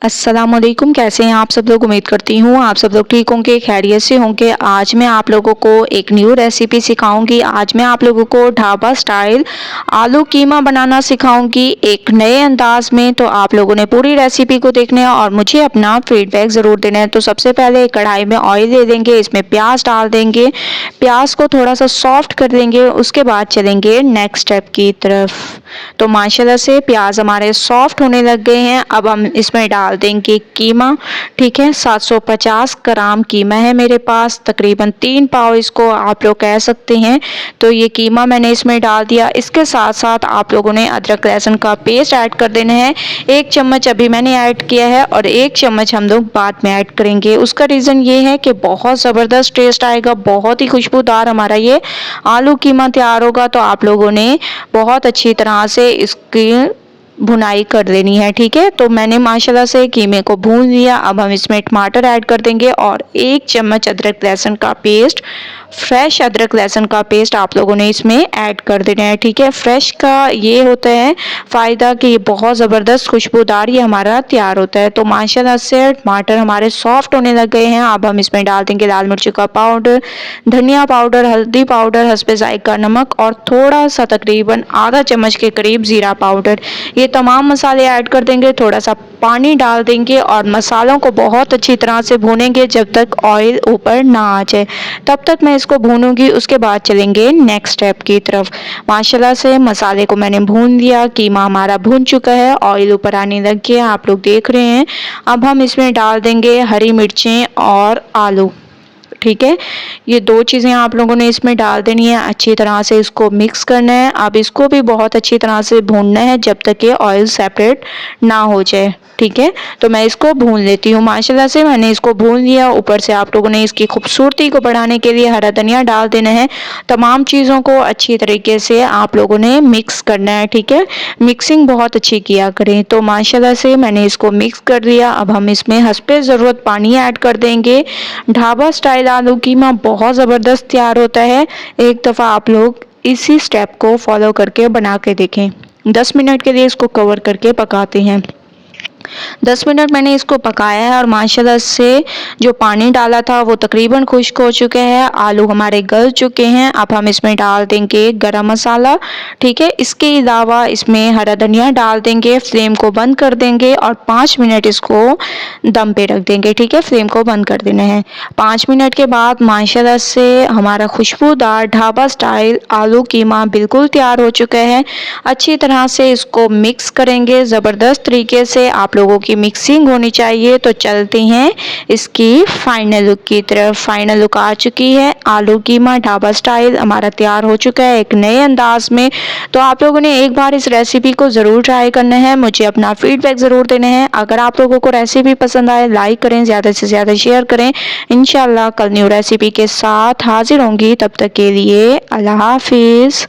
अस्सलामुअलैकुम। कैसे हैं आप सब लोग। उम्मीद करती हूँ आप सब लोग ठीक होंगे, खैरियत से होंगे। आज मैं आप लोगों को एक न्यू रेसिपी सिखाऊंगी। आज मैं आप लोगों को ढाबा स्टाइल आलू कीमा बनाना सिखाऊंगी एक नए अंदाज में। तो आप लोगों ने पूरी रेसिपी को देखना है और मुझे अपना फीडबैक ज़रूर देना है। तो सबसे पहले कढ़ाई में ऑयल ले देंगे, इसमें प्याज डाल देंगे, प्याज को थोड़ा सा सॉफ्ट कर देंगे। उसके बाद चलेंगे नेक्स्ट स्टेप की तरफ। तो माशाल्लाह से प्याज हमारे सॉफ्ट होने लग गए हैं। अब हम इसमें डाल देंगे कीमा। ठीक है, 750 ग्राम कीमा है मेरे पास, तकरीबन 3 पाव इसको आप लोग कह सकते हैं। तो ये कीमा मैंने इसमें डाल दिया। इसके साथ साथ आप लोगों ने अदरक लहसुन का पेस्ट ऐड कर देना है। 1 चम्मच अभी मैंने ऐड किया है और 1 चम्मच हम लोग बाद में ऐड करेंगे। उसका रीज़न ये है कि बहुत ज़बरदस्त टेस्ट आएगा, बहुत ही खुशबूदार हमारा ये आलू कीमा तैयार होगा। तो आप लोगों ने बहुत अच्छी तरह से इसकी भुनाई कर देनी है। ठीक है, तो मैंने माशाल्लाह से कीमे को भून लिया। अब हम इसमें टमाटर ऐड कर देंगे और 1 चम्मच अदरक लहसुन का पेस्ट, फ्रेश अदरक लहसुन का पेस्ट आप लोगों ने इसमें ऐड कर देना है। ठीक है, फ्रेश का ये होता है फ़ायदा कि ये बहुत ज़बरदस्त खुशबूदार ये हमारा तैयार होता है। तो माशाल्लाह से टमाटर हमारे सॉफ्ट होने लग गए हैं। अब हम इसमें डाल देंगे लाल मिर्ची का पाउडर, धनिया पाउडर, हल्दी पाउडर, हस्बे जायका नमक और थोड़ा सा तकरीबन आधा चम्मच के करीब ज़ीरा पाउडर। ये तमाम मसाले ऐड कर देंगे। थोड़ा सा पानी डाल देंगे और मसालों को बहुत अच्छी तरह से भूनेंगे जब तक ऑयल ऊपर ना आ जाए, तब तक मैं इसको भूनूंगी। उसके बाद चलेंगे नेक्स्ट स्टेप की तरफ। माशाल्लाह से मसाले को मैंने भून लिया, कीमा हमारा भून चुका है, ऑयल ऊपर आने लग गया, आप लोग देख रहे हैं। अब हम इसमें डाल देंगे हरी मिर्चें और आलू। ठीक है, ये 2 चीज़ें आप लोगों ने इसमें डाल देनी है। अच्छी तरह से इसको मिक्स करना है। अब इसको भी बहुत अच्छी तरह से भूनना है जब तक ये ऑयल सेपरेट ना हो जाए। ठीक है, तो मैं इसको भून लेती हूँ। माशाल्लाह से मैंने इसको भून लिया। ऊपर से आप लोगों ने इसकी खूबसूरती को बढ़ाने के लिए हरा धनिया डाल देना है। तमाम चीज़ों को अच्छी तरीके से आप लोगों ने मिक्स करना है। ठीक है, मिक्सिंग बहुत अच्छी किया करें। तो माशाल्लाह से मैंने इसको मिक्स कर दिया। अब हम इसमें हस्बे ज़रूरत पानी ऐड कर देंगे। ढाबा स्टाइल आलू कीमा बहुत ज़बरदस्त तैयार होता है। एक दफ़ा आप लोग इसी स्टेप को फॉलो करके बना के देखें। 10 मिनट के लिए इसको कवर करके पकाते हैं। 10 मिनट मैंने इसको पकाया है और माशाल्लाह से जो पानी डाला था वो तकरीबन खुश्क हो चुके हैं। आलू हमारे गल चुके हैं। अब हम इसमें डाल देंगे गरम मसाला। ठीक है, इसके अलावा इसमें हरा धनिया डाल देंगे। फ्लेम को बंद कर देंगे और 5 मिनट इसको दम पे रख देंगे। ठीक है, फ्लेम को बंद कर देना है। 5 मिनट के बाद माशाल्लाह से हमारा खुशबूदार ढाबा स्टाइल आलू कीमा बिल्कुल तैयार हो चुका है। अच्छी तरह से इसको मिक्स करेंगे ज़बरदस्त तरीके से। आप लोगों की मिक्सिंग होनी चाहिए। तो चलते हैं इसकी फाइनल लुक की तरफ। फाइनल लुक आ चुकी है। आलू कीमा ढाबा स्टाइल हमारा तैयार हो चुका है एक नए अंदाज में। तो आप लोगों ने एक बार इस रेसिपी को ज़रूर ट्राई करना है। मुझे अपना फीडबैक ज़रूर देना है। अगर आप लोगों को रेसिपी पसंद आए लाइक करें, ज़्यादा से ज़्यादा शेयर करें। इंशाल्लाह कल न्यू रेसिपी के साथ हाजिर होंगी। तब तक के लिए अल्लाह हाफिज़।